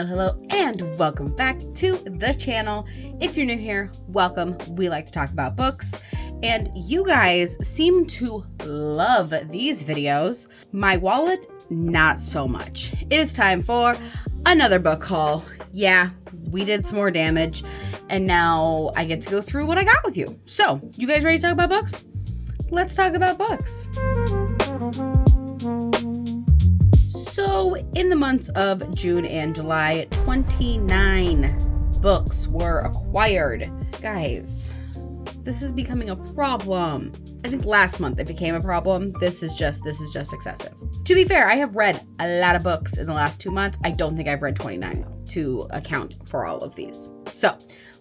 Hello, and welcome back to the channel. If you're new here, welcome. We like to talk about books, and you guys seem to love these videos. My wallet, not so much. It is time for another book haul. Yeah, we did some more damage, and now I get to go through what I got with you. So, you guys ready to talk about books? Let's talk about books. So, in the months of June and July, 29 books were acquired. Guys, this is becoming a problem. I think last month it became a problem. This is just excessive. To be fair, I have read a lot of books in the last 2 months. I don't think I've read 29 to account for all of these. So,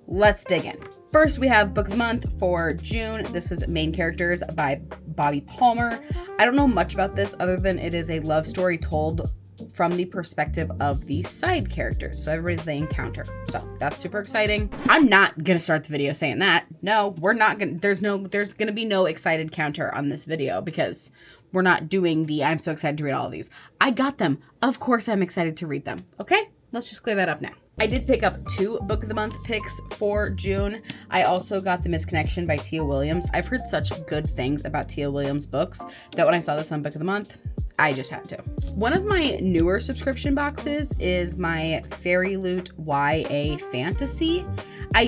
let's dig in. First, we have Book of the Month for June. This is Main Characters by Bobby Palmer. I don't know much about this other than it is a love story told from the perspective of the side characters. So everybody they encounter. So that's super exciting. I'm not going to start the video saying that. No, we're not going to, there's going to be no excited counter on this video because we're not doing the I'm so excited to read all of these. I got them. Of course I'm excited to read them. Okay? Let's just clear that up now. I did pick up 2 Book of the Month picks for June. I also got The Misconnection by Tia Williams. I've heard such good things about Tia Williams books that when I saw this on Book of the Month, I just had to. One of my newer subscription boxes is my Fairy Loot YA Fantasy. I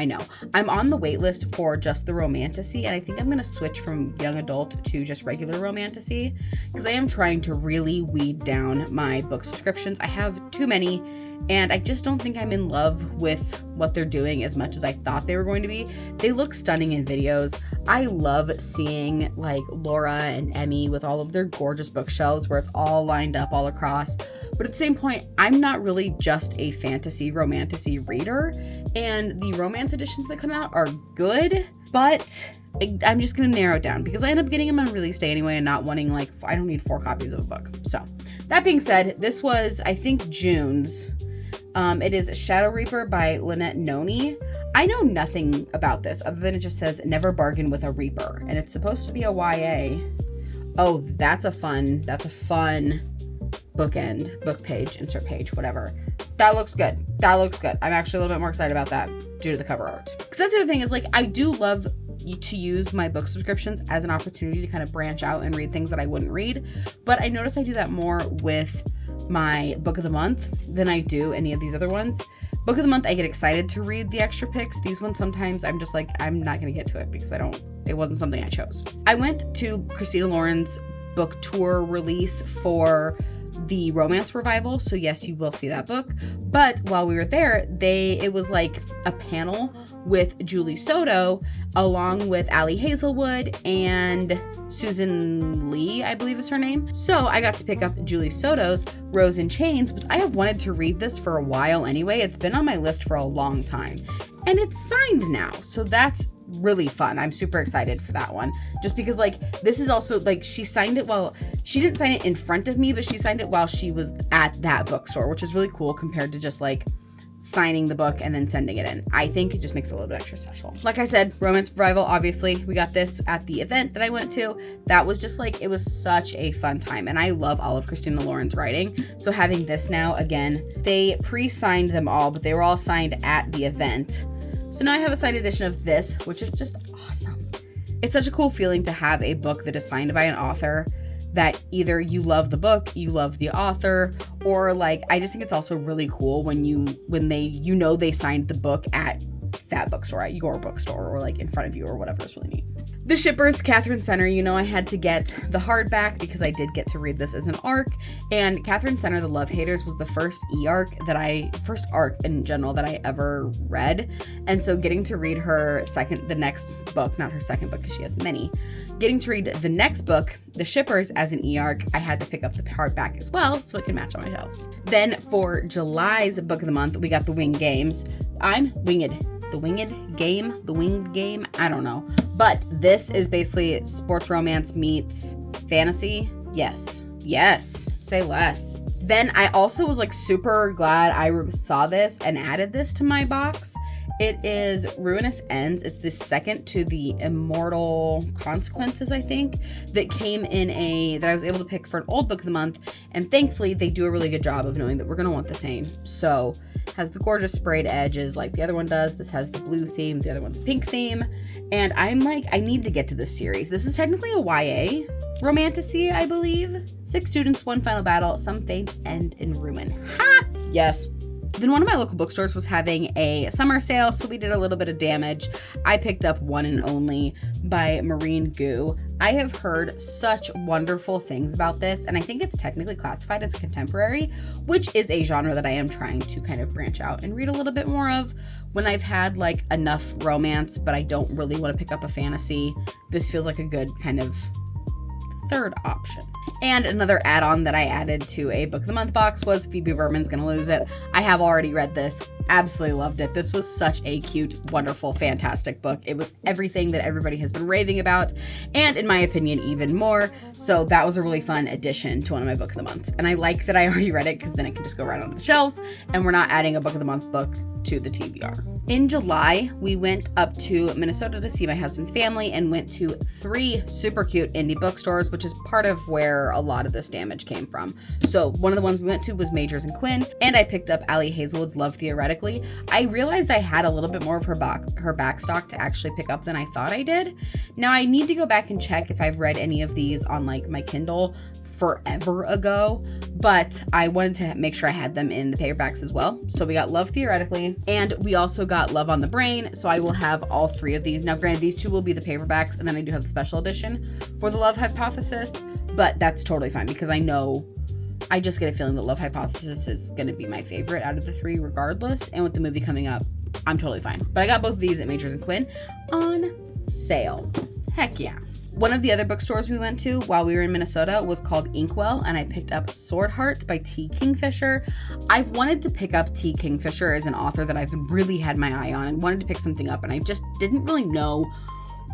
know. I'm on the wait list for just the Romantasy, and I think I'm going to switch from young adult to just regular Romantasy because I am trying to really weed down my book subscriptions. I have too many, and I just don't think I'm in love with what they're doing as much as I thought they were going to be. They look stunning in videos. I love seeing like Laura and Emmy with all of their gorgeous bookshelves where it's all lined up all across. But at the same point, I'm not really just a fantasy romantasy reader, and the romance editions that come out are good, but I'm just going to narrow it down because I end up getting them on release day anyway and not wanting I don't need 4 copies of a book. So that being said, this was, I think, June's. It is Shadow Reaper by Lynette Noni. I know nothing about this other than it just says never bargain with a Reaper, and it's supposed to be a YA. Oh, that's a fun bookend, book page, insert page, whatever. That looks good. I'm actually a little bit more excited about that due to the cover art. Because that's the other thing is I do love to use my book subscriptions as an opportunity to kind of branch out and read things that I wouldn't read. But I notice I do that more with my Book of the Month than I do any of these other ones. Book of the Month, I get excited to read the extra picks. These ones, sometimes I'm just I'm not going to get to it because it wasn't something I chose. I went to Christina Lauren's book tour release for the romance revival, so yes, you will see that book. But while we were there, it was like a panel with Julie Soto along with Allie Hazelwood and Susan Lee, I believe is her name. So I got to pick up Julie Soto's Rose in Chains, because I have wanted to read this for a while anyway. It's been on my list for a long time, and it's signed now, so that's really fun. I'm super excited for that one, just because this is also she signed it she didn't sign it in front of me, but she signed it while she was at that bookstore, which is really cool compared to just signing the book and then sending it in. I think it just makes it a little bit extra special. Like I said, romance revival, obviously we got this at the event that I went to. That was just it was such a fun time, and I love all of Christina Lauren's writing, so having this now, again, they pre-signed them all, but they were all signed at the event. So now I have a signed edition of this, which is just awesome. It's such a cool feeling to have a book that is signed by an author that either you love the book, you love the author, or I just think it's also really cool when they signed the book at that bookstore, at your bookstore, or in front of you or whatever. Is really neat. The Shippers, Catherine Center. I had to get the hardback because I did get to read this as an ARC, and Catherine Center, The Love Haters was the first first ARC in general that I ever read, and so getting to read the next book, not her second book because she has many, getting to read the next book, The Shippers, as an E-ARC, I had to pick up the hardback as well so it can match on my shelves. Then for July's Book of the Month, we got The Winged Games. I'm winged. The Winged Game, I don't know. But this is basically sports romance meets fantasy. Yes, say less. Then I also was super glad I saw this and added this to my box. It is Ruinous Ends. It's the second to the Immortal Consequences, I think, that came in that I was able to pick for an old book of the month. And thankfully, they do a really good job of knowing that we're going to want the same. So, it has the gorgeous sprayed edges like the other one does. This has the blue theme. The other one's pink theme. And I'm like, I need to get to this series. This is technically a YA romantasy, I believe. 6 students, 1 final battle. Some fates end in ruin. Ha! Yes. Then one of my local bookstores was having a summer sale, so we did a little bit of damage. I picked up One and Only by Marine Gu. I have heard such wonderful things about this, and I think it's technically classified as contemporary, which is a genre that I am trying to kind of branch out and read a little bit more of. When I've had like enough romance, but I don't really want to pick up a fantasy, this feels like a good kind of third option. And another add-on that I added to a book of the month box was Phoebe Berman's Gonna Lose It. I have already read this, absolutely loved it. This was such a cute, wonderful, fantastic book. It was everything that everybody has been raving about, and in my opinion, even more. So that was a really fun addition to one of my book of the month. And I like that I already read it because then it can just go right onto the shelves, and we're not adding a book of the month book to the TBR. In July, we went up to Minnesota to see my husband's family and went to 3 super cute indie bookstores, which is part of where a lot of this damage came from. So one of the ones we went to was Majors and Quinn, and I picked up Allie Hazelwood's Love Theoretically. I realized I had a little bit more of her backstock to actually pick up than I thought I did. Now I need to go back and check if I've read any of these on like my Kindle forever ago, but I wanted to make sure I had them in the paperbacks as well. So we got Love Theoretically, and we also got Love on the Brain. So I will have all 3 of these. Now granted, these 2 will be the paperbacks, and then I do have the special edition for the Love Hypothesis, but that's totally fine because I just get a feeling that Love Hypothesis is going to be my favorite out of the 3 regardless. And with the movie coming up, I'm totally fine. But I got both of these at Majors and Quinn on sale. Heck yeah. One of the other bookstores we went to while we were in Minnesota was called Inkwell, and I picked up Sword Heart by T. Kingfisher. I've wanted to pick up T. Kingfisher as an author that I've really had my eye on and wanted to pick something up, and I just didn't really know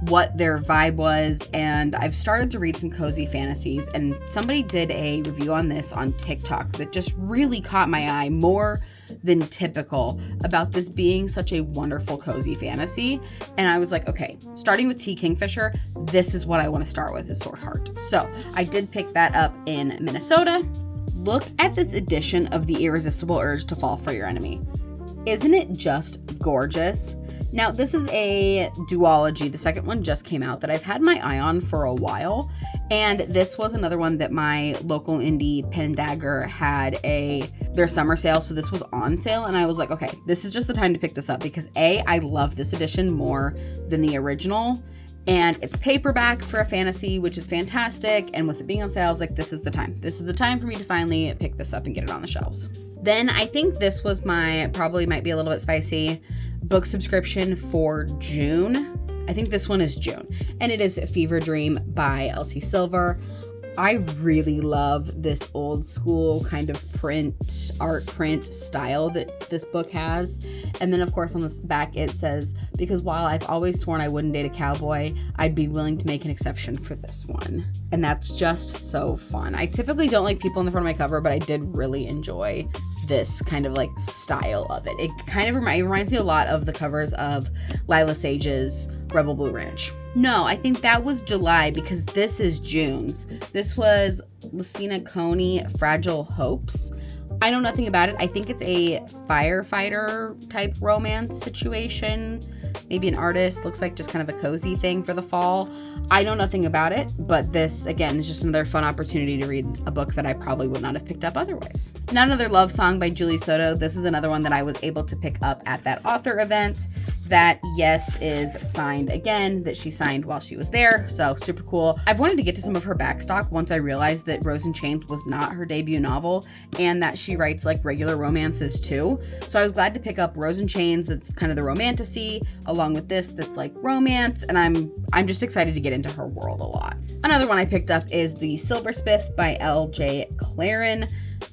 what their vibe was. And I've started to read some cozy fantasies, and somebody did a review on this on TikTok that just really caught my eye more than typical about this being such a wonderful cozy fantasy. And I was like, okay, starting with T. Kingfisher, this is what I want to start with, is Sword Heart. So I did pick that up in Minnesota. Look at this edition of The Irresistible Urge to Fall for Your Enemy. Isn't it just gorgeous? Now, this is a duology. The second one just came out that I've had my eye on for a while. And this was another one that my local indie Pen Dagger had their summer sale. So this was on sale. And I was like, okay, this is just the time to pick this up because I love this edition more than the original. And it's paperback for a fantasy, which is fantastic. And with it being on sale, I was like, this is the time. This is the time for me to finally pick this up and get it on the shelves. Then I think this was probably might be a little bit spicy, book subscription for June. I think this one is June. And it is Fever Dream by Elsie Silver. I really love this old school kind of art print style that this book has. And then of course on the back it says, because while I've always sworn I wouldn't date a cowboy, I'd be willing to make an exception for this one. And that's just so fun. I typically don't like people in the front of my cover, but I did really enjoy this kind of like style of it. It kind of reminds me a lot of the covers of Lila Sage's Rebel Blue Ranch. No, I think that was July because this is June's. This was Lucina Coney, Fragile Hopes. I know nothing about it. I think it's a firefighter type romance situation. Maybe an artist. Looks like just kind of a cozy thing for the fall. I know nothing about it, but this, again, is just another fun opportunity to read a book that I probably would not have picked up otherwise. Now, Another Love Song by Julie Soto. This is another one that I was able to pick up at that author event that, yes, is signed again, that she signed while she was there. So super cool. I've wanted to get to some of her backstock once I realized that Rose in Chains was not her debut novel and that she writes like regular romances too. So I was glad to pick up Rose in Chains, that's kind of the romantasy, along with this that's like romance, and I'm just excited to get into her world a lot. Another one I picked up is The Silversmith by L.J. Claren.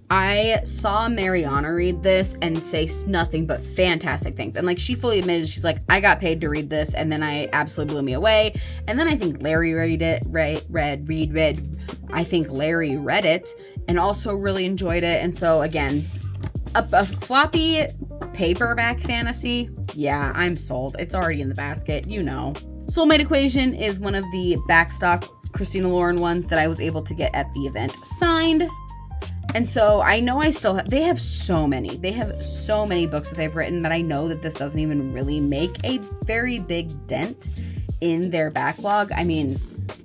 I saw Mariana read this and say nothing but fantastic things. And like she fully admitted, she's like, I got paid to read this and then I absolutely blew me away. And then I think Larry read it. I think Larry read it and also really enjoyed it. And so again, a floppy paperback fantasy. Yeah, I'm sold. It's already in the basket, you know. Soulmate Equation is one of the backstock Christina Lauren ones that I was able to get at the event signed. And so I know I still have, they have so many books that they've written that I know that this doesn't even really make a very big dent in their backlog. I mean,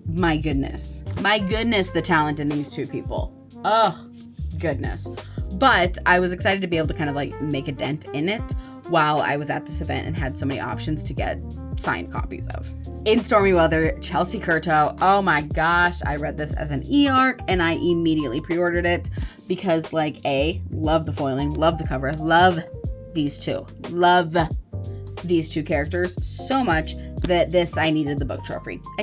my goodness, the talent in these two people. Oh, goodness. But I was excited to be able to kind of like make a dent in it while I was at this event and had so many options to get signed copies of. In Stormy Weather, Chelsea Curto. Oh my gosh, I read this as an e-arc and I immediately pre-ordered it because like love the foiling, love the cover, love these two characters so much that I needed the book trophy. I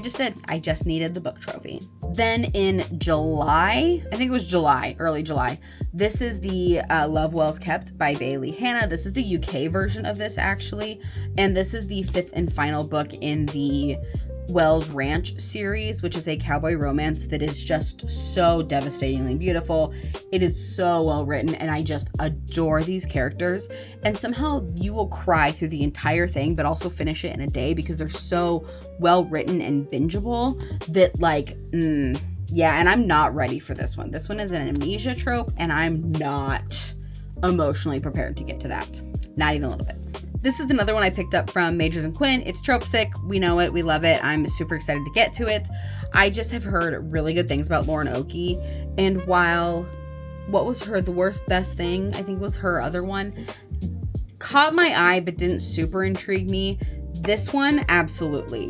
just needed the book trophy. Then in July, I think it was early July, this is the Love Wells Kept by Bailey Hannah. This is the UK version of this actually, and this is the 5th and final book in the Wells Ranch series, which is a cowboy romance that is just so devastatingly beautiful. It is so well written and I just adore these characters, and somehow you will cry through the entire thing but also finish it in a day because they're so well written and bingeable that like yeah. And I'm not ready for this one. This one is an amnesia trope and I'm not emotionally prepared to get to that, not even a little bit. This is another one I picked up from Majors and Quinn. It's trope sick. We know it. We love it. I'm super excited to get to it. I just have heard really good things about Lauren Oakey. And while what was her best thing, I think was her other one, caught my eye but didn't super intrigue me. This one, absolutely.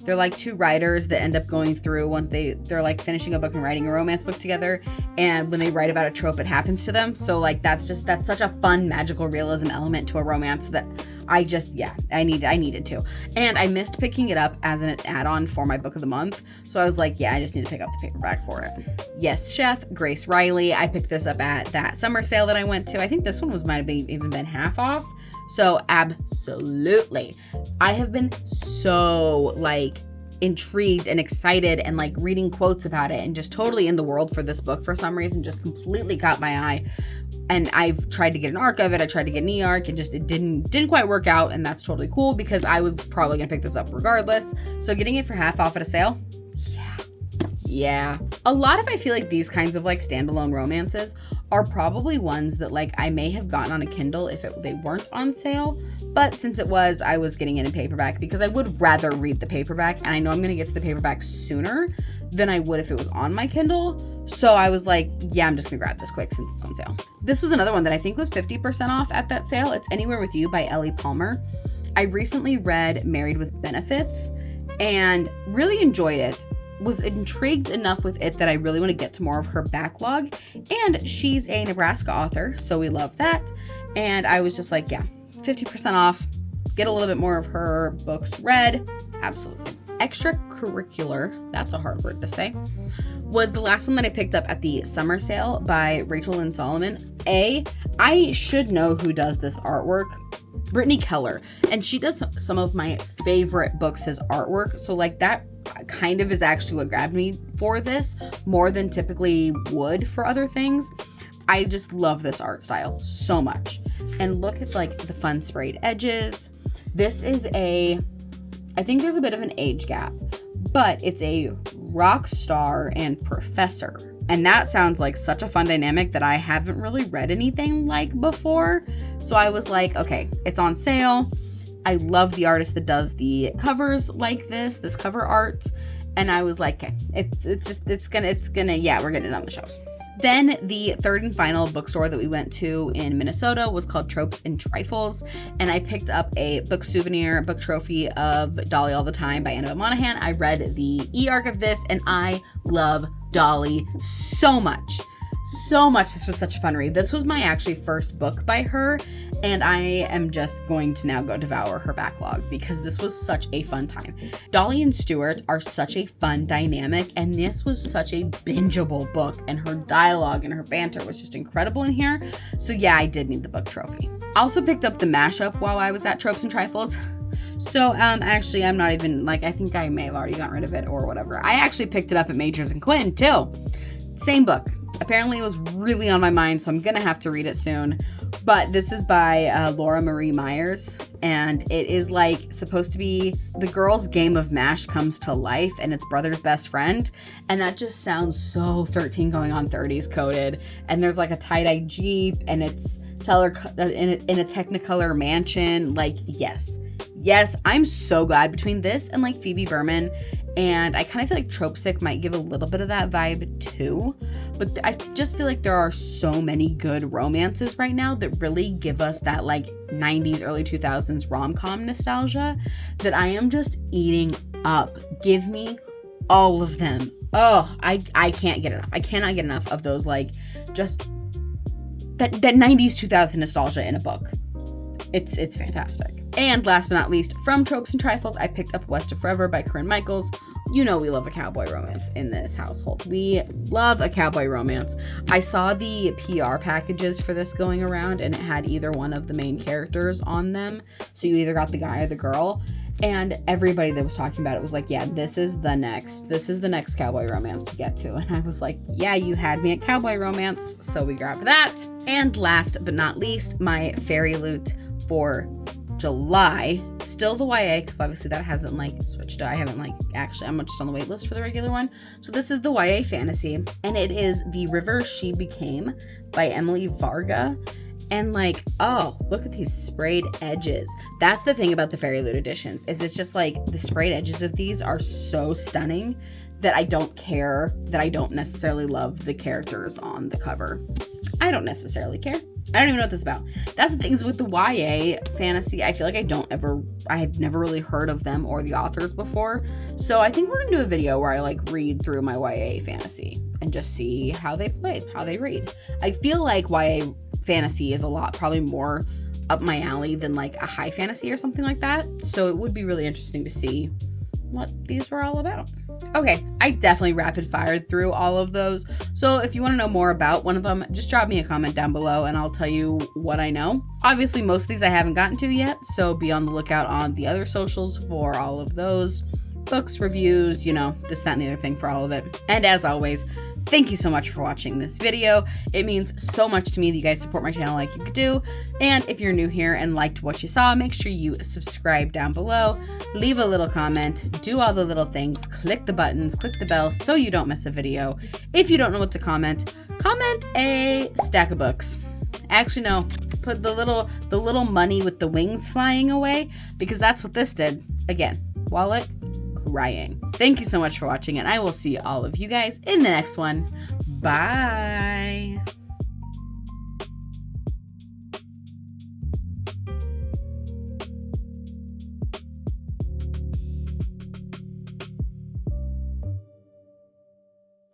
They're like two writers that end up going through once they're like finishing a book and writing a romance book together, and when they write about a trope it happens to them. So like that's such a fun magical realism element to a romance that I needed to. And I missed picking it up as an add-on for my book of the month. So I was like, yeah, I just need to pick up the paperback for it. Yes, Chef, Grace Riley. I picked this up at that summer sale that I went to. I think this one might have even been half off. So absolutely. I have been so like intrigued and excited and like reading quotes about it and just totally in the world for this book for some reason, just completely caught my eye. And I've tried to get an arc of it. I tried to get an e-arc and it didn't quite work out. And that's totally cool because I was probably gonna pick this up regardless. So getting it for half off at a sale, yeah. A lot of, I feel like these kinds of like standalone romances are probably ones that like I may have gotten on a Kindle if they weren't on sale. But since I was getting it in paperback because I would rather read the paperback. And I know I'm going to get to the paperback sooner than I would if it was on my Kindle. So I was like, yeah, I'm just going to grab this quick since it's on sale. This was another one that I think was 50% off at that sale. It's Anywhere With You by Ellie Palmer. I recently read Married with Benefits and really enjoyed it. Was intrigued enough with it that I really want to get to more of her backlog, and she's a Nebraska author, so we love that. And I was just like, yeah, 50% off, get a little bit more of her books read. Absolutely. Extracurricular, that's a hard word to say, was the last one that I picked up at the summer sale by Rachel Lynn Solomon. I should know who does this artwork. Brittany Keller, and she does some of my favorite books as artwork, so like that kind of is actually what grabbed me for this more than typically would for other things. I just love this art style so much. And look at like the fun sprayed edges. This is I think there's a bit of an age gap, but it's a rock star and professor. And that sounds like such a fun dynamic that I haven't really read anything like before. So I was like, okay, it's on sale. I love the artist that does the covers like this cover art. And I was like, okay, it's gonna, yeah, we're getting it on the shelves. Then the third and final bookstore that we went to in Minnesota was called Tropes and Trifles. And I picked up a book souvenir, book trophy of Dolly All the Time by Annabelle Monaghan. I read the e-arc of this and I love Dolly so much. This was such a fun read. This was my actually first book by her, and I am just going to now go devour her backlog because this was such a fun time. Dolly and Stuart are such a fun dynamic, and this was such a bingeable book, and her dialogue and her banter was just incredible in here. So yeah, I did need the book trophy. I also picked up the mashup while I was at Tropes and Trifles. So actually I'm not even like, I think I may have already gotten rid of it or whatever. I actually picked it up at Majors and Quinn too. Same book. Apparently it was really on my mind, so I'm gonna have to read it soon. But this is by Laura Marie Myers, and it is like supposed to be the girl's game of MASH comes to life and its brother's best friend, and that just sounds so 13 going on 30s coded. And there's like a tie-dye Jeep, and it's in a Technicolor mansion. Like, yes, I'm so glad between this and like Phoebe Berman. And I kind of feel like Tropesick might give a little bit of that vibe too. But I just feel like there are so many good romances right now that really give us that like 90s, early 2000s rom-com nostalgia that I am just eating up. Give me all of them. Oh, I can't get enough. I cannot get enough of those, like, just that 90s, 2000 nostalgia in a book. It's fantastic. And last but not least, from Tropes and Trifles, I picked up West of Forever by Corinne Michaels. You know we love a cowboy romance in this household. We love a cowboy romance. I saw the PR packages for this going around, and it had either one of the main characters on them. So you either got the guy or the girl. And everybody that was talking about it was like, yeah, this is the next cowboy romance to get to. And I was like, yeah, you had me at cowboy romance. So we grabbed that. And last but not least, my fairy loot for July, still the YA, because obviously that hasn't like switched. I haven't like actually, I'm just on the wait list for the regular one. So this is the YA fantasy, and it is The River She Became by Emily Varga. And like, oh, look at these sprayed edges. That's the thing about the Fairy Loot editions, is it's just like the sprayed edges of these are so stunning that I don't care that I don't necessarily love the characters on the cover. I don't necessarily care. I don't even know what this is about. That's the thing is with the YA fantasy, I feel like I had never really heard of them or the authors before. So I think we're gonna do a video where I like read through my YA fantasy and just see how they played, how they read. I feel like YA fantasy is a lot probably more up my alley than like a high fantasy or something like that. So it would be really interesting to see what these were all about. Okay, I definitely rapid fired through all of those. So if you want to know more about one of them, just drop me a comment down below and I'll tell you what I know. Obviously, most of these I haven't gotten to yet, so be on the lookout on the other socials for all of those. Books, reviews, you know, this, that, and the other thing for all of it. And as always, thank you so much for watching this video. It means so much to me that you guys support my channel like you could do. And if you're new here and liked what you saw, make sure you subscribe down below, leave a little comment, do all the little things, click the buttons, click the bell so you don't miss a video. If you don't know what to comment a stack of books. Actually, no, put the little money with the wings flying away, because that's what this did. Again, wallet crying. Thank you so much for watching, and I will see all of you guys in the next one. Bye.